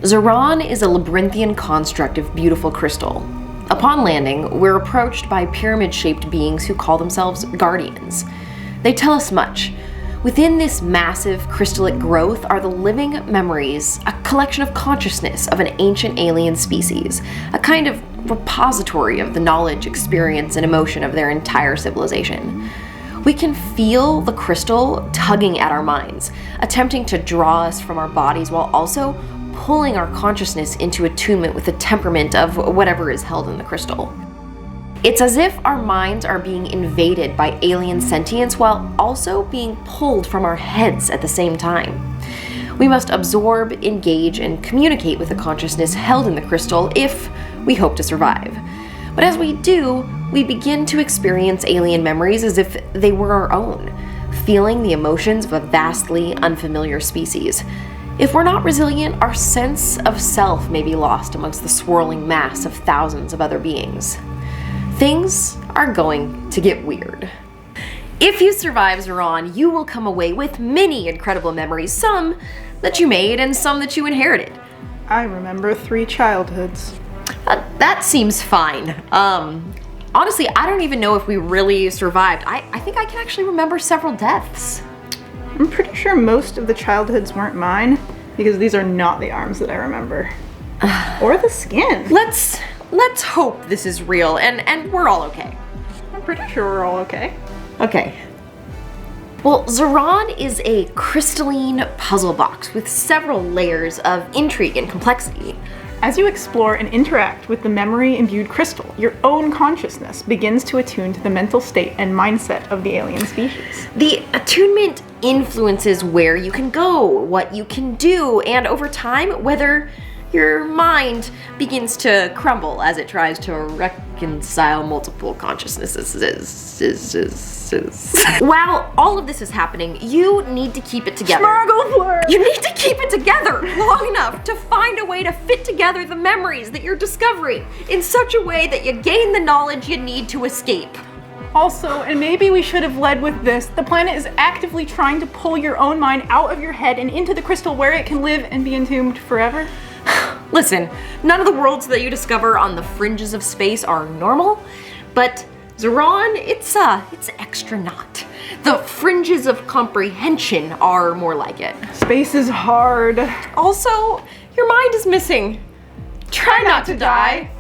Zeron is a labyrinthian construct of beautiful crystal. Upon landing, we're approached by pyramid-shaped beings who call themselves guardians. They tell us much. Within this massive crystallic growth are the living memories, a collection of consciousness of an ancient alien species, a kind of repository of the knowledge, experience, and emotion of their entire civilization. We can feel the crystal tugging at our minds, attempting to draw us from our bodies while also pulling our consciousness into attunement with the temperament of whatever is held in the crystal. It's as if our minds are being invaded by alien sentience while also being pulled from our heads at the same time. We must absorb, engage, and communicate with the consciousness held in the crystal if we hope to survive. But as we do, we begin to experience alien memories as if they were our own, feeling the emotions of a vastly unfamiliar species. If we're not resilient, our sense of self may be lost amongst the swirling mass of thousands of other beings. Things are going to get weird. If you survive Zeron, you will come away with many incredible memories, some that you made and some that you inherited. I remember 3 childhoods. That seems fine. Honestly, I don't even know if we really survived. I think I can actually remember several deaths. I'm pretty sure most of the childhoods weren't mine, because these are not the arms that I remember. Or the skin. Let's hope this is real and we're all okay. I'm pretty sure we're all okay. Okay. Well, Zeron is a crystalline puzzle box with several layers of intrigue and complexity. As you explore and interact with the memory-imbued crystal, your own consciousness begins to attune to the mental state and mindset of the alien species. The attunement influences where you can go, what you can do, and over time, whether your mind begins to crumble as it tries to reconcile multiple consciousnesses. While all of this is happening, you need to keep it together. Smurgle-flurg! You need to keep it together long enough to find a way to fit together the memories that you're discovering in such a way that you gain the knowledge you need to escape. Also, and maybe we should have led with this, the planet is actively trying to pull your own mind out of your head and into the crystal where it can live and be entombed forever. Listen, none of the worlds that you discover on the fringes of space are normal, but Zeron, it's extra not. The fringes of comprehension are more like it. Space is hard. Also, your mind is missing. Try not to die.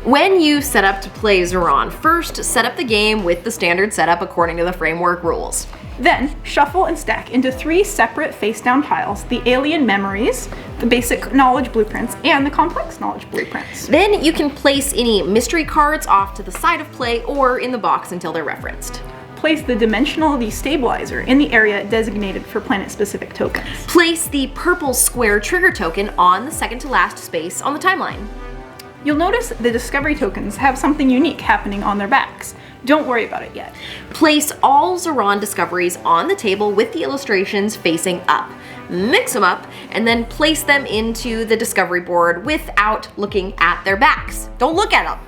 When you set up to play Zeron, first set up the game with the standard setup according to the framework rules. Then, shuffle and stack into 3 separate face-down piles the alien memories, the basic knowledge blueprints, and the complex knowledge blueprints. Then you can place any mystery cards off to the side of play or in the box until they're referenced. Place the dimensional destabilizer in the area designated for planet-specific tokens. Place the purple square trigger token on the second to last space on the timeline. You'll notice the discovery tokens have something unique happening on their backs. Don't worry about it yet. Place all Zeron discoveries on the table with the illustrations facing up. Mix them up, and then place them into the discovery board without looking at their backs. Don't look at them.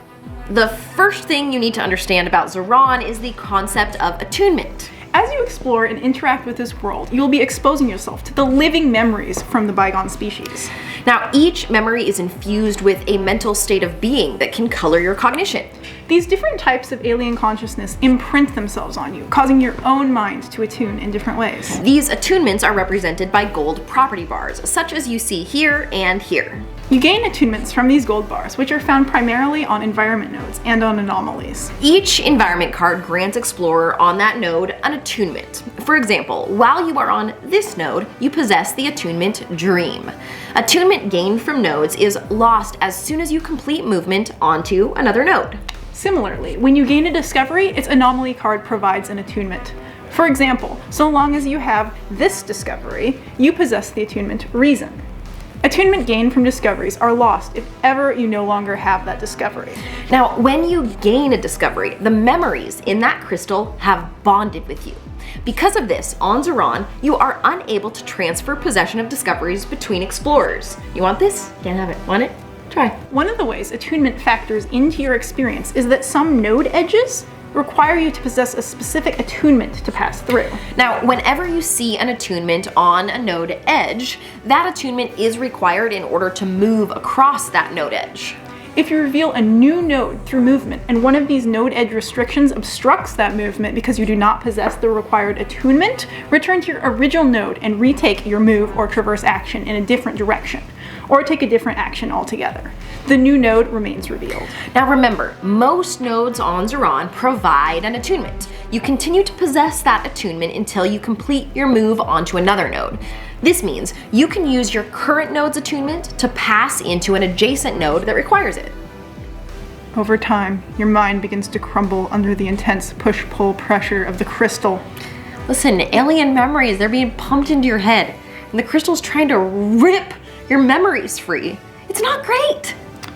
The first thing you need to understand about Zeron is the concept of attunement. As you explore and interact with this world, you'll be exposing yourself to the living memories from the bygone species. Now, each memory is infused with a mental state of being that can color your cognition. These different types of alien consciousness imprint themselves on you, causing your own mind to attune in different ways. These attunements are represented by gold property bars, such as you see here and here. You gain attunements from these gold bars, which are found primarily on environment nodes and on anomalies. Each environment card grants Explorer on that node an attunement. For example, while you are on this node, you possess the attunement Dream. Attunement gained from nodes is lost as soon as you complete movement onto another node. Similarly, when you gain a discovery, its anomaly card provides an attunement. For example, so long as you have this discovery, you possess the attunement Reason. Attunement gained from discoveries are lost if ever you no longer have that discovery. Now, when you gain a discovery, the memories in that crystal have bonded with you. Because of this, on Zeron, you are unable to transfer possession of discoveries between explorers. You want this? Can't have it. Want it? Try. One of the ways attunement factors into your experience is that some node edges require you to possess a specific attunement to pass through. Now, whenever you see an attunement on a node edge, that attunement is required in order to move across that node edge. If you reveal a new node through movement and one of these node edge restrictions obstructs that movement because you do not possess the required attunement, return to your original node and retake your move or traverse action in a different direction, or take a different action altogether. The new node remains revealed. Now remember, most nodes on Zoran provide an attunement. You continue to possess that attunement until you complete your move onto another node. This means you can use your current node's attunement to pass into an adjacent node that requires it. Over time, your mind begins to crumble under the intense push-pull pressure of the crystal. Listen, alien memories, they're being pumped into your head, and the crystal's trying to rip your memories free. It's not great.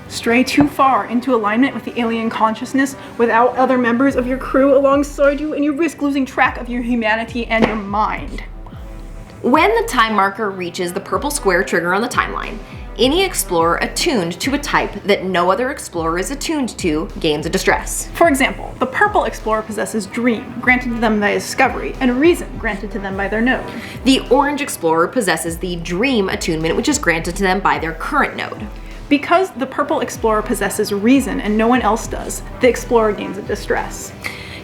Stray too far into alignment with the alien consciousness without other members of your crew alongside you, and you risk losing track of your humanity and your mind. When the time marker reaches the purple square trigger on the timeline, any explorer attuned to a type that no other explorer is attuned to gains a distress. For example, the purple explorer possesses Dream, granted to them by Discovery, and Reason, granted to them by their node. The orange explorer possesses the Dream attunement, which is granted to them by their current node. Because the purple explorer possesses Reason and no one else does, the explorer gains a distress.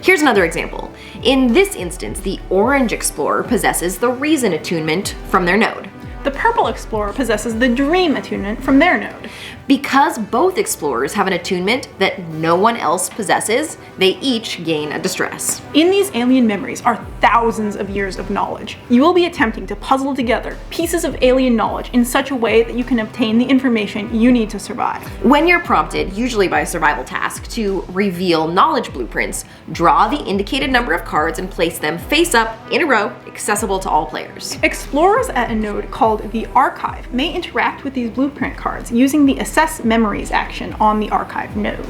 Here's another example. In this instance, the orange explorer possesses the Reason attunement from their node. The purple explorer possesses the Dream attunement from their node. Because both explorers have an attunement that no one else possesses, they each gain a distress. In these alien memories are thousands of years of knowledge. You will be attempting to puzzle together pieces of alien knowledge in such a way that you can obtain the information you need to survive. When you're prompted, usually by a survival task, to reveal knowledge blueprints, draw the indicated number of cards and place them face up in a row, accessible to all players. Explorers at a node called the Archive may interact with these blueprint cards using the Assess Memories action on the Archive node.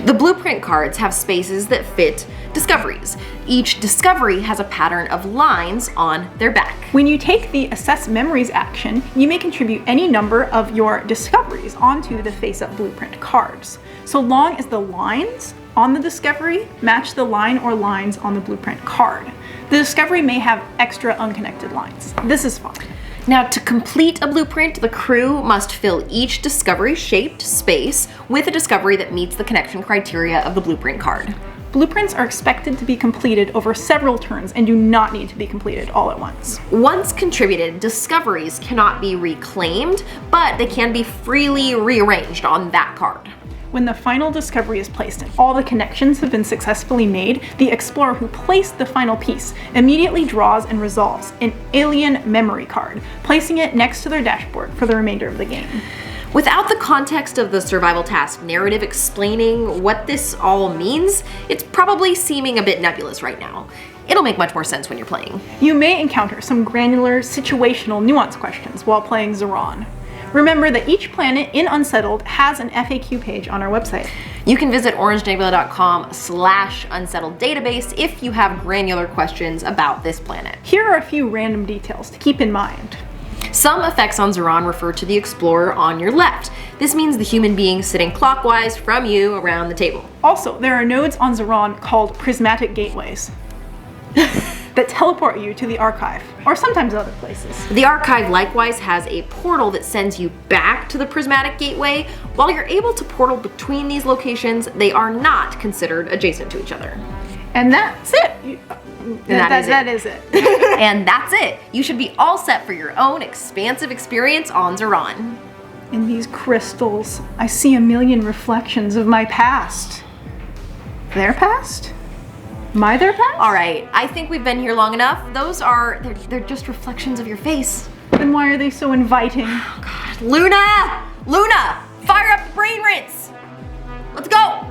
The blueprint cards have spaces that fit discoveries. Each discovery has a pattern of lines on their back. When you take the Assess Memories action, you may contribute any number of your discoveries onto the face-up blueprint cards, so long as the lines on the discovery match the line or lines on the blueprint card. The discovery may have extra unconnected lines. This is fine. Now, to complete a blueprint, the crew must fill each discovery-shaped space with a discovery that meets the connection criteria of the blueprint card. Blueprints are expected to be completed over several turns and do not need to be completed all at once. Once contributed, discoveries cannot be reclaimed, but they can be freely rearranged on that card. When the final discovery is placed and all the connections have been successfully made, the explorer who placed the final piece immediately draws and resolves an alien memory card, placing it next to their dashboard for the remainder of the game. Without the context of the survival task narrative explaining what this all means, it's probably seeming a bit nebulous right now. It'll make much more sense when you're playing. You may encounter some granular, situational nuance questions while playing Zoran. Remember that each planet in Unsettled has an FAQ page on our website. You can visit orangenebula.com/unsettled database if you have granular questions about this planet. Here are a few random details to keep in mind. Some effects on Zoran refer to the explorer on your left. This means the human being sitting clockwise from you around the table. Also, there are nodes on Zoran called prismatic gateways that teleport you to the Archive, or sometimes other places. The Archive likewise has a portal that sends you back to the prismatic gateway. While you're able to portal between these locations, they are not considered adjacent to each other. And that's it. That is it. And that's it. You should be all set for your own expansive experience on Zoran. In these crystals, I see a million reflections of my past. Their past? Their past? All right, I think we've been here long enough. They're just reflections of your face. Then why are they so inviting? Oh God, Luna! Luna, fire up the brain rinse. Let's go.